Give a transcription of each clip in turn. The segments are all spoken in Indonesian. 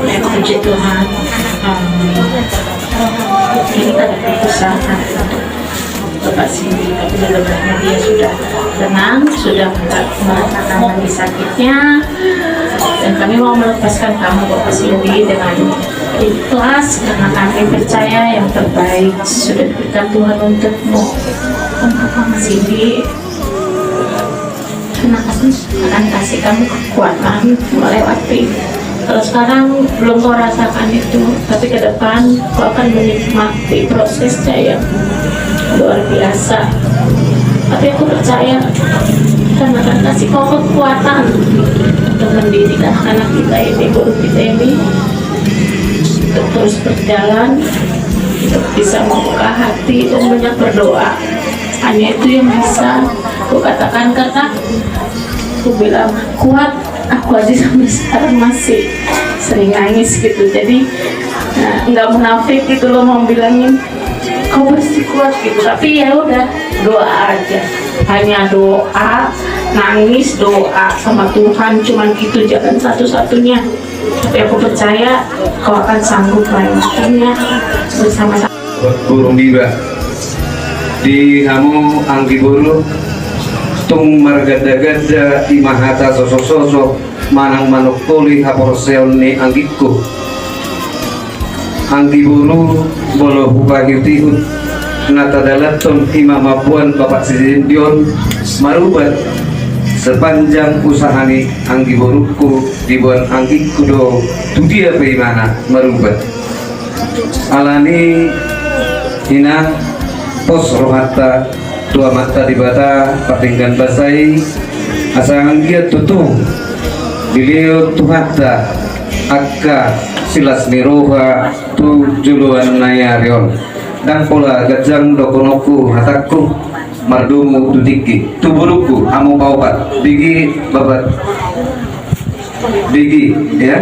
Puji Tuhan, kita berusaha Bapak Cindy, tapi mudah-mudahan dia sudah tenang, sudah merasakan lagi sakitnya, dan kami mau melepaskan kamu Bapak Cindy dengan ikhlas karena kami percaya yang terbaik sudah diberikan Tuhan untukmu. Bapak Cindy, karena kami akan kasih kamu kekuatan melewati. Kalau sekarang belum kau rasakan itu, tapi ke depan kau akan menikmati prosesnya yang luar biasa. Tapi aku percaya Tuhan akan kasih kau kekuatan untuk mendidik anak-anak kita ini, guru kita ini, untuk terus berjalan, untuk bisa membuka hati dan banyak berdoa. Hanya itu yang bisa aku katakan, karena aku bilang kuat, aku aja sampai sekarang masih sering nangis gitu. Jadi nggak munafik gitu loh mau bilangin kau pasti kuat gitu, tapi ya udah doa aja, hanya doa, nangis, doa sama Tuhan, cuman gitu jalan satu-satunya. Tapi aku percaya kau akan sanggup melewatinya bersama-sama. Burung biba di hamu anggi bulu tung margada-gada imahata sosok-sosok manang manuk tuli haporseoni anggiku anggi bulu bolo bupagirtihut nata dalaton imamapuan Bapak Sidion marubat sepanjang usahani anggi boruku dibuan anggiku do tudia peimana marubat alani hina pos rohata tua mata di bata patinggan basai asangan dia tutu beliau tuhata akka silas miroha tu juluan nayarion dan pola gajang dokonoku hataku mardumu tutiki tuburuku amu paupat digi babat digi ya.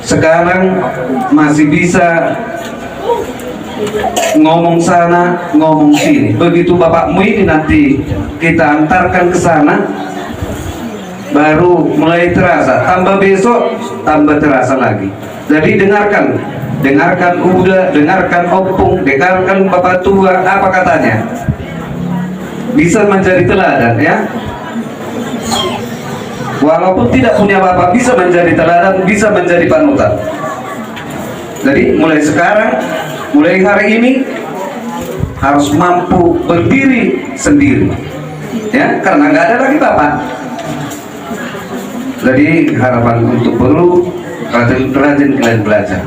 Sekarang masih bisa ngomong sana, ngomong sini. Begitu bapakmu ini nanti kita antarkan ke sana, baru mulai terasa. Tambah besok, tambah terasa lagi. Jadi dengarkan udah, dengarkan opung, dengarkan bapak tua, apa katanya? Bisa menjadi teladan ya. Walaupun tidak punya bapak, bisa menjadi teladan, bisa menjadi panutan. Jadi mulai sekarang, mulai hari ini harus mampu berdiri sendiri, ya, karena nggak ada lagi bapak. Jadi harapan untuk perlu rajin kalian belajar.